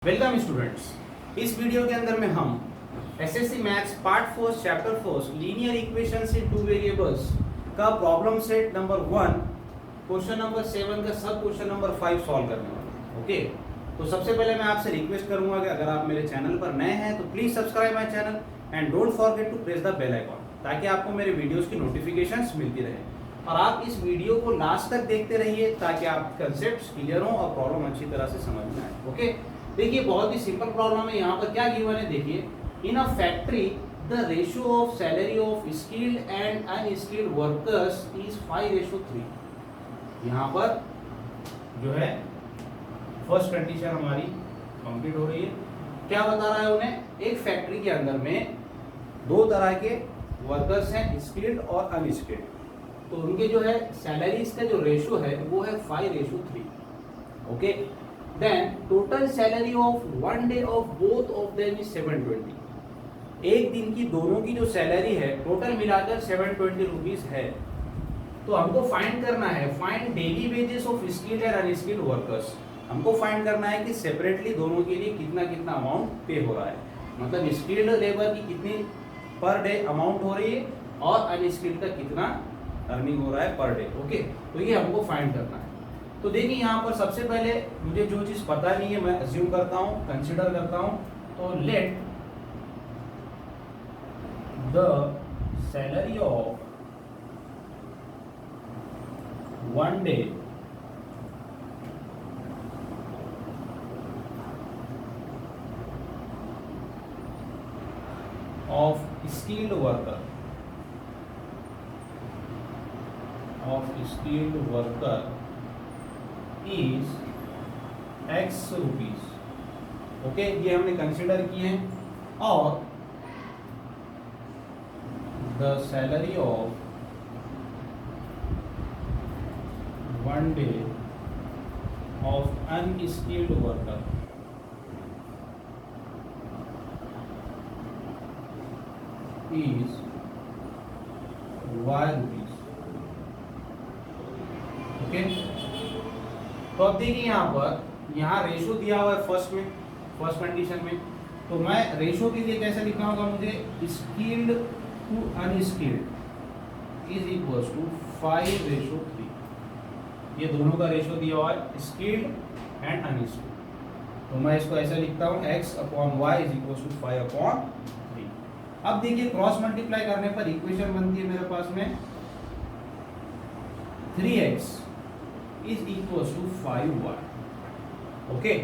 Welcome students. इस video के अंदर में हम SSC maths part 4 chapter 4 linear equations in two variables का problem set number 1 question number 7 का सब क्वेश्चन नंबर 5 सॉल्व करने वाले हैं। ओके, तो सबसे पहले मैं आपसे रिक्वेस्ट करूंगा कि अगर आप मेरे चैनल पर नए हैं तो please subscribe my channel and don't forget to press the bell icon ताकि आपको मेरे वीडियोस की नोटिफिकेशंस मिलती रहे और आप इस वीडियो को लास्ट तक देखते रहिए ताकि आप कंसेप्ट्स क्लियर हो और प्रॉब्लम अच्छी तरह से समझ में आए। ओके, देखिए बहुत ही सिंपल प्रॉब्लम है। यहाँ पर क्या गिवन है, देखिए in a factory the ratio of salary of skilled and unskilled workers is 5:3। यहाँ पर जो है फर्स्ट कंडीशन हमारी कंप्लीट हो रही है। क्या बता रहा है उन्हें, एक फैक्ट्री के अंदर में दो तरह के वर्कर्स हैं, स्किल्ड और अनस्किल्ड, तो उनके जो है सैलरीज का जो रेशियो है वो है 5:3। Okay, then total salary of one day of both of them is 720। एक दिन की दोनों की जो सैलरी है टोटल मिलाकर 720 रुपीज है। तो हमको फाइंड करना है, find daily wages of skilled and unskilled workers. हमको फाइंड करना है कि सेपरेटली दोनों के लिए कितना कितना अमाउंट पे हो रहा है, मतलब स्किल्ड लेबर की कितनी पर डे अमाउंट हो रही है और अनस्किल्ड का कितना अर्निंग हो रहा है पर डे। ओके, तो ये हमको फाइंड करना है। तो देखिए यहाँ पर सबसे पहले मुझे जो चीज पता नहीं है मैं अज्यूम करता हूँ, कंसिडर करता हूँ। तो let the salary of one day of skilled worker is X rupees. Okay, ये हमने कंसिडर किए हैं। और the salary of one day of unskilled worker is Y rupees. Okay, तो अब देखिए यहाँ पर यहाँ रेशो दिया हुआ है फर्स्ट कंडीशन में, तो मैं रेशो के लिए कैसे लिखना होगा मुझे, skilled to unskilled is equal to 5:3। ये दोनों का रेशो दिया हुआ है, स्किल्ड एंड अनस्किल्ड, तो मैं इसको ऐसे लिखता हूँ x/y इज इक्वल टू 5/3। अब देखिए क्रॉस मल्टीप्लाई करने पर इक्वेशन बनती है मेरे पास में 3x is equal to 5y। Okay,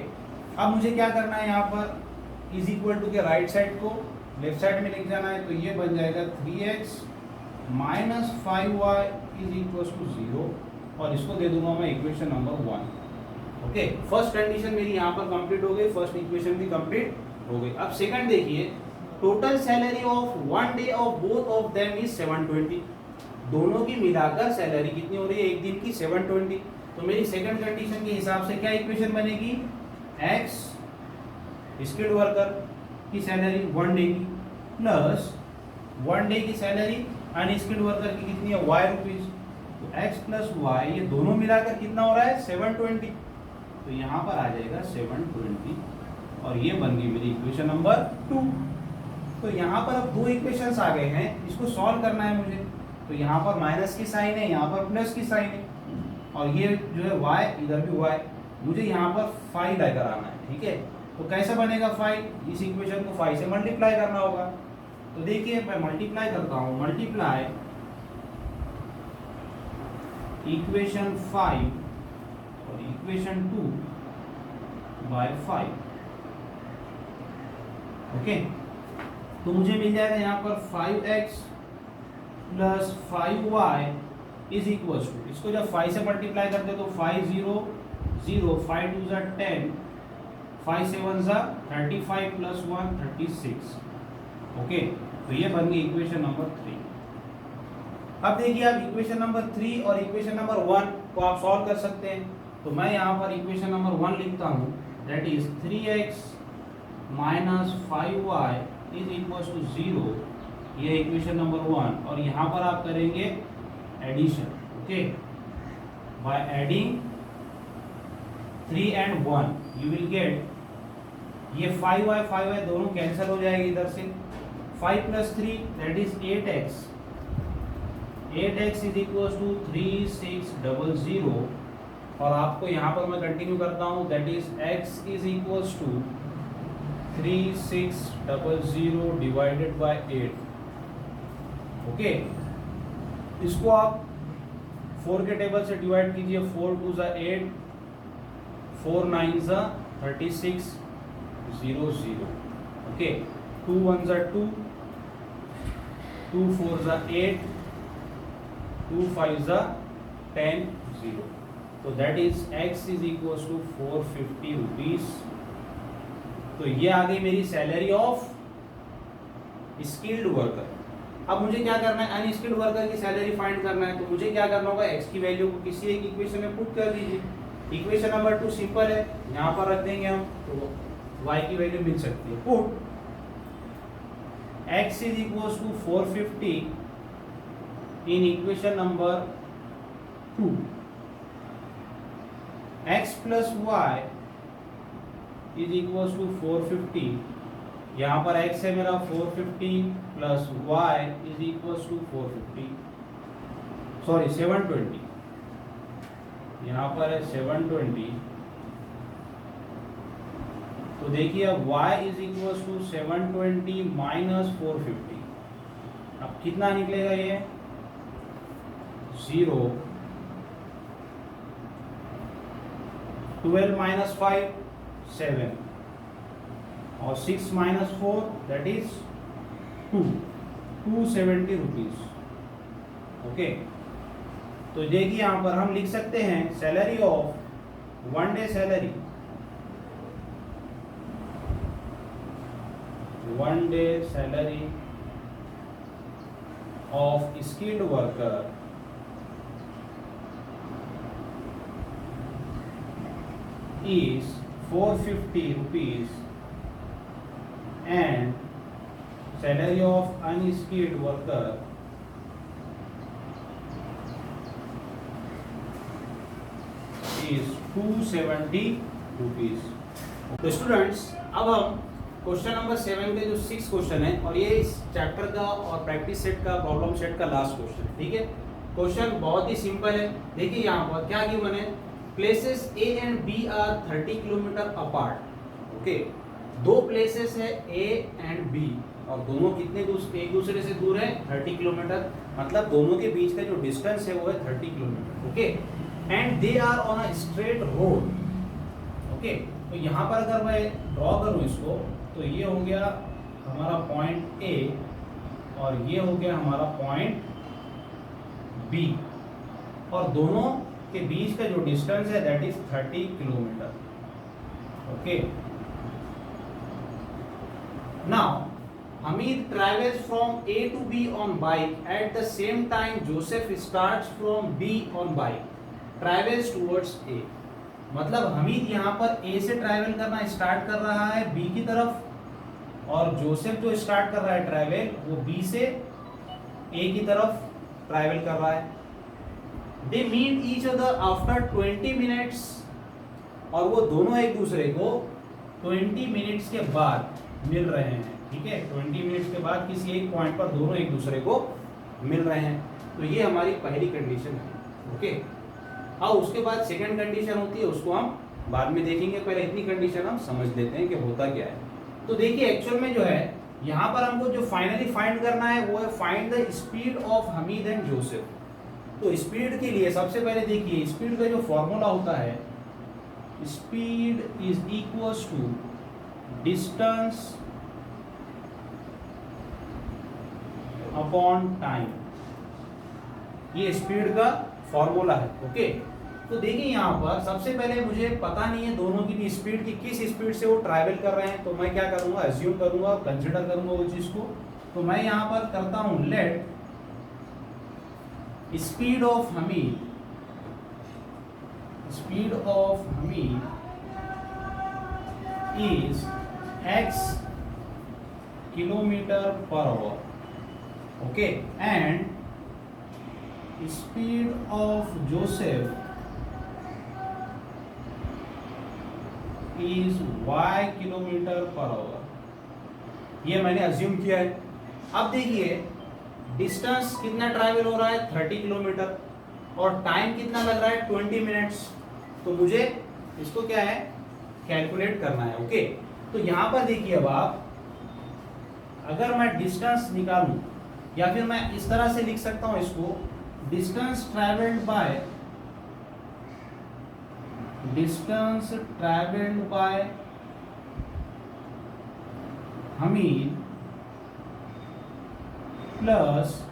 अब मुझे क्या करना है, यहाँ पर इज इक्वल टू के राइट साइड को लेफ्ट साइड में लेके जाना है, तो ये बन जाएगा 3x minus 5y is equal to 0 और इसको दे दूंगा मैं equation number 1। Okay, first condition मेरी यहाँ पर कंप्लीट हो गई, फर्स्ट इक्वेशन भी कंप्लीट हो गई। अब सेकंड देखिए, total salary of one day of both of them is 720। दोनों की मिलाकर सैलरी कितनी हो रही है, एक दिन की 720। तो मेरी सेकंड कंडीशन के हिसाब से क्या इक्वेशन बनेगी, x स्किल्ड वर्कर की सैलरी वन डे की प्लस वन डे की सैलरी अनस्किल्ड वर्कर की कितनी है, y रुपीज। तो x प्लस y ये दोनों मिलाकर कितना हो रहा है, 720। तो यहाँ पर आ जाएगा 720 और ये बन गई मेरी इक्वेशन नंबर 2। तो यहाँ पर अब दो इक्वेशंस आ गए हैं, इसको सॉल्व करना है मुझे। तो यहाँ पर माइनस की साइन है, यहाँ पर प्लस की साइन है और ये जो है y, इधर भी y, मुझे यहाँ पर 5 लेकर आना है। ठीक है, तो कैसे बनेगा 5, इस इक्वेशन को 5 से मल्टीप्लाई करना होगा। तो देखिए मैं मल्टीप्लाई करता हूँ, मल्टीप्लाई इक्वेशन 5 और इक्वेशन 2 बाय 5। ओके, तो मुझे मिल जाएगा यहाँ पर 5x plus 5y is equal to, इसको जब 5 से मल्टीप्लाई करते तो 5 0 0, 5 2 ज़ा 10, 5 7 ज़ा 35 प्लस 1 36। ओके, तो ये बन गई इक्वेशन नंबर 3। अब देखिए आप इक्वेशन नंबर 3 और इक्वेशन नंबर 1 को आप सॉल्व कर सकते हैं। तो मैं यहाँ पर इक्वेशन नंबर 1 लिखता हूँ, that is 3x minus 5y is equal to 0, ये इक्वेशन नंबर 1। और यहाँ पर आप करेंगे addition. Okay, by adding 3 and 1 you will get ये 5y दोनों कैंसिल हो जाएगी इधर से। 5 + 3 that is 8x। 8x is equal to 3600 और आपको यहाँ पर मैं कंटिन्यू करता हूँ, that is x is equal to 3600 divided by 8। Okay, इसको आप 4 के टेबल से डिवाइड कीजिए। 4 × 2 = 8, 4 × 9 = 3600। ओके, 2 × 1 = 2, 2 × 4 = 8, 2 × 5 = 10 0। तो that is x is equal to 450 rupees. तो ये आ गई मेरी सैलरी ऑफ स्किल्ड वर्कर। अब मुझे क्या करना है, अनस्किल्ड वर्कर की सैलरी फाइंड करना है। तो मुझे क्या करना होगा, x की वैल्यू को किसी एक इक्वेशन में पुट कर दीजिए। इक्वेशन नंबर 2 सिंपल है, यहाँ पर रख देंगे हम, तो y की वैल्यू मिल सकती है। Put x is equal to 450 in equation number 2, x + y is equal to 450। यहाँ पर x है मेरा 450 plus y is equal to 720। यहाँ पर है 720। तो देखिए अब y is equal to 720 minus 450। अब कितना निकलेगा ये, 0। 12 - 5 7 और 6 - 4 दैट इज 270 रुपीज। ओके, तो देखिए यहाँ पर हम लिख सकते हैं salary of 1 day salary, 1 day salary of skilled worker is 450 rupees and salary of unskilled worker is 270 rupees। तो स्टूडेंट्स, अब हम क्वेश्चन नंबर 7 के जो 6 क्वेश्चन है, और ये इस चैप्टर का और प्रैक्टिस सेट का प्रॉब्लम सेट का लास्ट क्वेश्चन है। ठीक है, क्वेश्चन बहुत ही सिंपल है। देखिए यहाँ पर क्या गिवन है, places A and B are 30 kilometre apart. Okay, दो प्लेसेस है A and B और दोनों कितने एक दूसरे से दूर है, 30 किलोमीटर। मतलब दोनों के बीच का जो डिस्टेंस है वो है 30 kilometre. Okay, and they are on a straight road. Okay, तो यहाँ पर अगर मैं ड्रॉ करूँ इसको, तो ये हो गया हमारा पॉइंट A और ये हो गया हमारा पॉइंट B, और दोनों के बीच का जो डिस्टेंस है that is 30 kilometre. Okay, now Hamid travels from A to B on bike. At the same time, Joseph starts from B on bike, travels towards A. मतलब हमीद यहाँ पर A से ट्रैवल करना स्टार्ट कर रहा है B की तरफ, और जोसेफ जो स्टार्ट कर रहा है ट्रैवल वो B से A की तरफ ट्रैवल कर रहा है। They meet each other after 20 minutes, और वो दोनों एक दूसरे को 20 मिनट्स के बाद मिल रहे हैं। ठीक है, 20 मिनट्स के बाद किसी एक पॉइंट पर दोनों एक दूसरे को मिल रहे हैं। तो ये हमारी पहली कंडीशन है। ओके, अब उसके बाद सेकंड कंडीशन होती है, उसको हम बाद में देखेंगे। पहले इतनी कंडीशन हम समझ लेते हैं कि होता क्या है। तो देखिए एक्चुअल में जो है यहाँ पर हमको जो फाइनली फाइंड करना है वो है find the speed of Hamid and Joseph. तो स्पीड के लिए सबसे पहले देखिए स्पीड का जो फॉर्मूला होता है, speed is equals to distance upon time. ये स्पीड का फॉर्मूला है। ओके, तो देखिए यहाँ पर सबसे पहले मुझे पता नहीं है दोनों की भी स्पीड की, किस स्पीड से वो ट्रैवल कर रहे हैं। तो मैं क्या करूँगा, एज्यूम करूँगा, कंसिडर करूँगा वो चीज़ को। तो मैं यहाँ पर करता हूँ let speed of Hamid is x kilometre per hour. Okay, and speed of Joseph is y kilometre per our, ये मैंने अज्यूम किया है। अब देखिए डिस्टेंस कितना ट्रैवल हो रहा है 30 किलोमीटर और टाइम कितना लग रहा है 20 मिनट्स। तो मुझे इसको क्या है कैलकुलेट करना है। ओके, तो यहां पर देखिए अब आप, अगर मैं डिस्टेंस निकालूं या फिर मैं इस तरह से लिख सकता हूं इसको, distance travelled by Hamid plus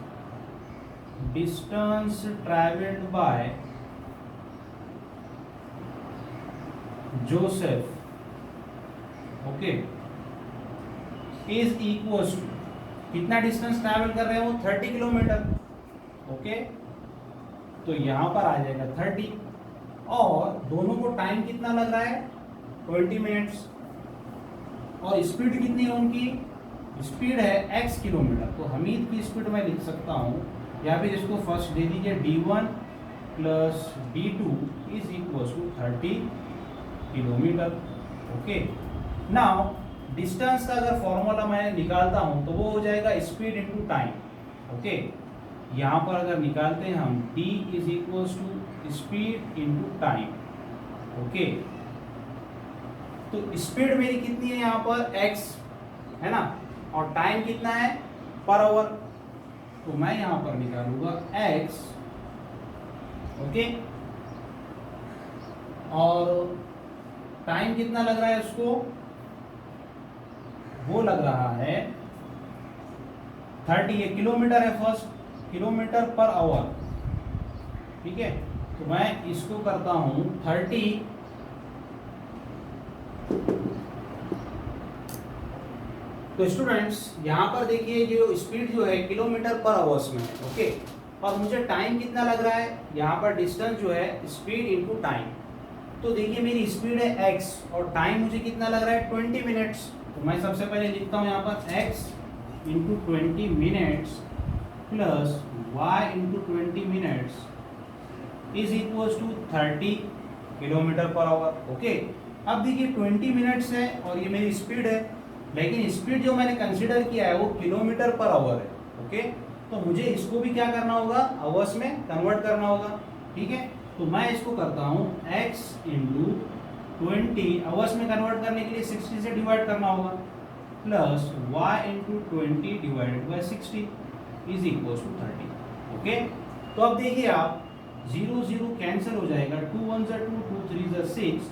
distance travelled by Joseph, okay, is equals to, कितना डिस्टेंस ट्रैवल कर रहे हैं वो 30 किलोमीटर। ओके, तो यहां पर आ जाएगा 30 और दोनों को टाइम कितना लग रहा है 20 मिनट्स और स्पीड कितनी है उनकी, स्पीड है x किलोमीटर। तो हमीद की स्पीड मैं लिख सकता हूं या फिर इसको फर्स्ट दे दीजिए d1 plus d2 is equal to 30 kilometre. Okay, now distance का अगर फॉर्मूला मैं निकालता हूं तो वो हो जाएगा स्पीड इनटू टाइम। ओके, यहां पर अगर निकालते हैं हम d is equal to speed into time. Okay, तो स्पीड मेरी कितनी है यहां पर x है ना, और टाइम कितना है पर आवर, तो मैं यहां पर निकालूंगा x। ओके, और टाइम कितना लग रहा है उसको, वो लग रहा है 30, ये किलोमीटर है, फर्स्ट किलोमीटर पर आवर। ठीक है, तो मैं इसको करता हूं 30 तो स्टूडेंट्स यहां पर देखिए जो स्पीड जो है किलोमीटर पर आवर्स में है। ओके, और मुझे टाइम कितना लग रहा है, यहां पर डिस्टेंस जो है स्पीड इनटू टाइम। तो देखिए मेरी स्पीड है x और टाइम मुझे कितना लग रहा है 20 मिनट्स। तो मैं सबसे पहले लिखता हूं यहां पर x into 20 minutes plus y into 20 minutes is equal to 30 kilometre per hour. Okay, अब देखिए 20 मिनट्स है और ये मेरी स्पीड है, लेकिन स्पीड जो मैंने कंसीडर किया है वो किलोमीटर पर आवर है। ओके, तो मुझे इसको भी क्या करना होगा, आवर्स में कन्वर्ट करना होगा। ठीक है, तो मैं इसको करता हूं x इंटू 20, आवर्स में कन्वर्ट करने के लिए 60 से डिवाइड करना होगा, plus y into 20 divided by 60 is equal to 30। Okay, तो अब देखिए आप 0 0 कैंसिल हो जाएगा, 2 1 जा 2, 2 3 जा 6,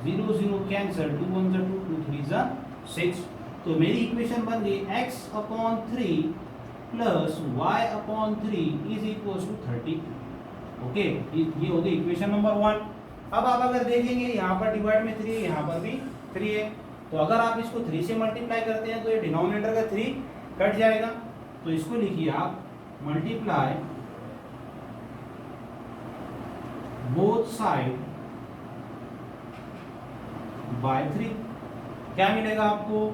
0 0 कैंसिल, 2 1 जा 2, 2 3 जा 6। तो मेरी इक्वेशन बन गई x upon 3 plus y upon 3 is equal to 30। Okay, ये हो गई इक्वेशन नंबर 1। अब आप अगर देखेंगे यहाँ पर डिवाइड में 3 है, यहाँ पर भी 3 है, तो अगर आप इसको 3 से मल्टीप्लाई करते हैं तो ये डिनोमिनेटर का 3 कट जाएगा। तो इसको लिखिए आप मल्टीप्लाई बोथ साइड बाय 3, क्या मिलेगा आपको,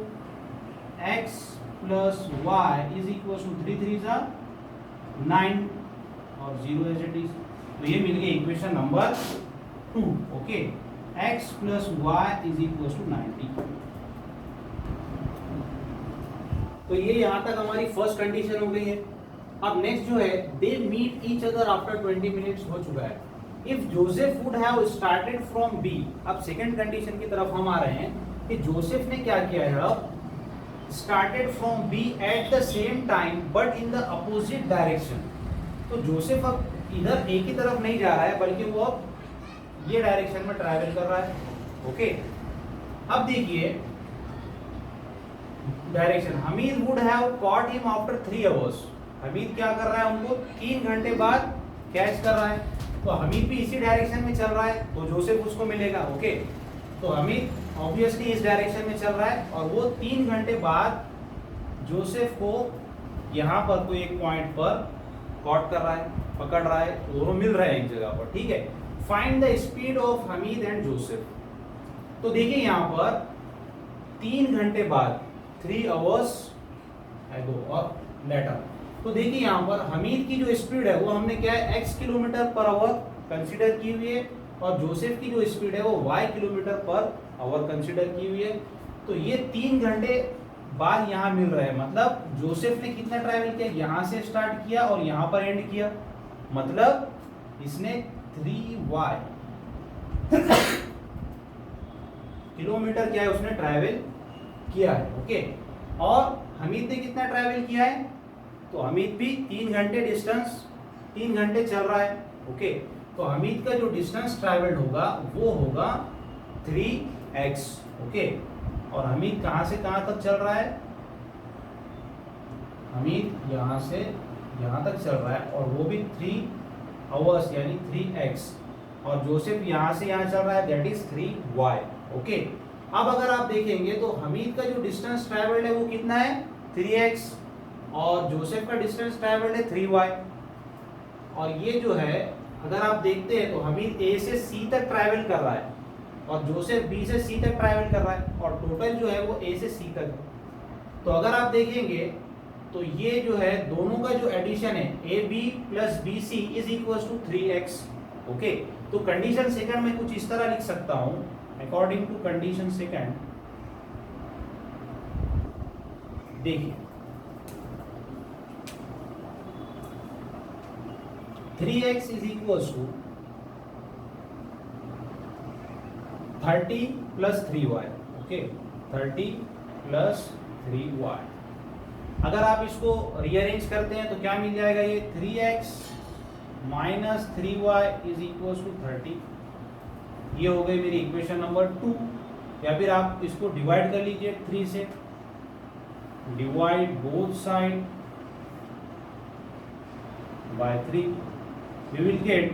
x plus y is equal to 3 3 जा 9 और 0 एज इट इज। तो ये मिल गई equation number 2। Okay, x plus y is equal to 90। तो ये यहां तक हमारी फर्स्ट कंडीशन हो गई है। अब नेक्स्ट जो है, they meet each other after 20 minutes हो चुका है। If Joseph would have started from B, अब सेकंड कंडीशन की तरफ हम आ रहे हैं कि जोसेफ ने क्या किया है, अब started from B at the same time but in the opposite direction. तो जोसेफ अब इधर एक ही तरफ नहीं जा रहा है बल्कि वो अब ये डायरेक्शन में ट्रैवल कर रहा है। ओके, अब देखिए direction, Hamid would have caught him after 3 hours. Hamid क्या कर रहा है, उनको 3 घंटे बाद कैच कर रहा है। तो हमीद भी इसी डायरेक्शन में चल रहा है तो जोसेफ उसको मिलेगा। ओके, तो हमीद ऑब्वियसली इस डायरेक्शन में चल रहा है और वो 3 घंटे बाद जोसेफ को यहाँ पर कोई एक पॉइंट पर कॉट कर रहा है, पकड़ रहा है, दोनों मिल रहे हैं एक जगह पर। ठीक है, find the speed of Hamid and Joseph. तो देखिए यहाँ पर 3 घंटे बाद, 3 आवर्स एगो और लेटर। तो देखिए यहाँ पर हमीद की जो स्पीड है वो हमने क्या है, x kilometre per our consider की हुई है और जोसेफ की जो स्पीड है वो y kilometre per our consider की हुई है। तो ये 3 घंटे बाद यहाँ मिल रहा है, मतलब जोसेफ ने कितना ट्रैवल किया, यहाँ से स्टार्ट किया और यहाँ पर एंड किया, मतलब इसने 3y किलोमीटर क्या है उसने ट्रैवल किया है। ओके, और हमीद ने कितना ट्रैवल किया है, तो हमीद भी 3 घंटे डिस्टेंस 3 घंटे चल रहा है। ओके, तो हमीद का जो डिस्टेंस ट्रैवल्ड होगा वो होगा 3x। ओके, और हमीद कहाँ से कहाँ तक चल रहा है, हमीद यहाँ से यहाँ तक चल रहा है और वो भी 3 आवर्स यानी 3x, और जोसेफ यहाँ से यहाँ चल रहा है दैट इज 3y। ओके, अब अगर आप देखेंगे तो हमीद का जो डिस्टेंस ट्रैवल्ड है वो कितना है 3x, और जोसेफ का डिस्टेंस ट्रैवल्ड है 3y। और ये जो है अगर आप देखते हैं तो हमीद A से C तक ट्रैवल कर रहा है और जोसेफ B से C तक ट्रैवल कर रहा है, और टोटल जो है वो A से C तक है। तो अगर आप देखेंगे तो ये जो है दोनों का जो एडिशन है AB plus BC is equal to 3x। Okay, तो कंडीशन सेकंड में कुछ इस तरह लिख सकता हूं, अकॉर्डिंग टू कंडीशन सेकंड देखिए 3x is equal to 30 plus 3y। Okay, 30 plus 3y। अगर आप इसको रीअरेंज करते हैं तो क्या मिल जाएगा, ये 3x minus 3y is equal to 30। ये हो गई मेरी इक्वेशन नंबर 2, या फिर आप इसको डिवाइड कर लीजिए 3 से, divide both side by 3, we will get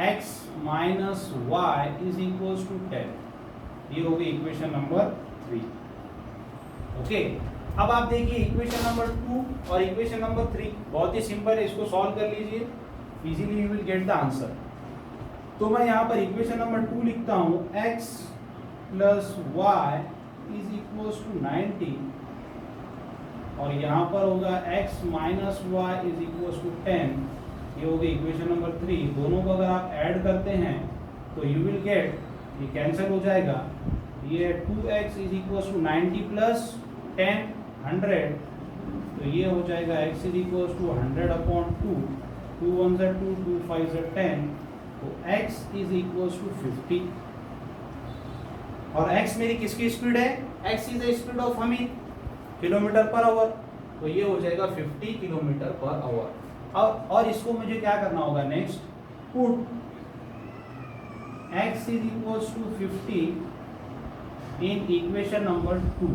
x minus y is equals to 10। ये हो गई इक्वेशन नंबर 3। ओके, अब आप देखिए इक्वेशन नंबर 2 और इक्वेशन नंबर 3 बहुत ही सिंपल है, इसको सॉल्व कर लीजिए, easily you will get the answer. तो मैं यहाँ पर इक्वेशन नंबर 2 लिखता हूँ, x plus y is equals to 90, और यहाँ पर होगा x minus y is equals to 10। ये हो गई इक्वेशन नंबर 3। दोनों को अगर आप ऐड करते हैं तो यू विल गेट, ये कैंसिल हो जाएगा, ये 2x is equals to 90 plus 10 100, तो ये हो जाएगा x is equals to 100 upon 2, 2 1 ज़ा 2, 2 5 ज़ा 10, तो x इज इक्वल्स टू 50। और x मेरी किसकी स्पीड है, x is the speed of Hamid kilometre per our, तो ये हो जाएगा 50 किलोमीटर पर आवर। और इसको मुझे क्या करना होगा next, put x is equals to 50 in equation number 2।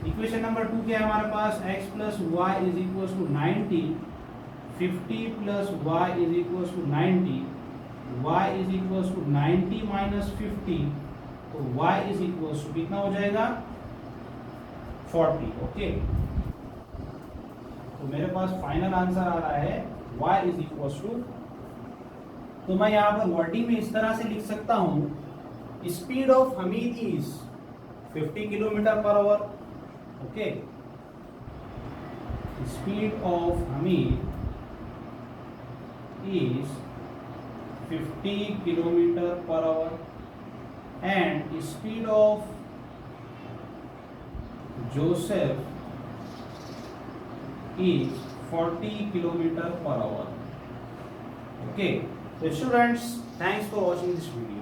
Equation number 2 क्या है हमारे पास, x plus y is equals to 90, 50 plus y is equals to 90, y is equals to 90 minus 50, तो y इज इक्वल्स टू कितना हो जाएगा 40। Okay, तो मेरे पास फाइनल आंसर आ रहा है y इज इक्वल्स टू, तो मैं यहाँ पर वर्डिंग में इस तरह से लिख सकता हूँ, speed of Hamid is 50 kilometre per hour. Okay, speed of Hamid is 50 kilometer per hour and speed of Joseph is 40 kilometer per hour. Okay, so students, thanks for watching this video.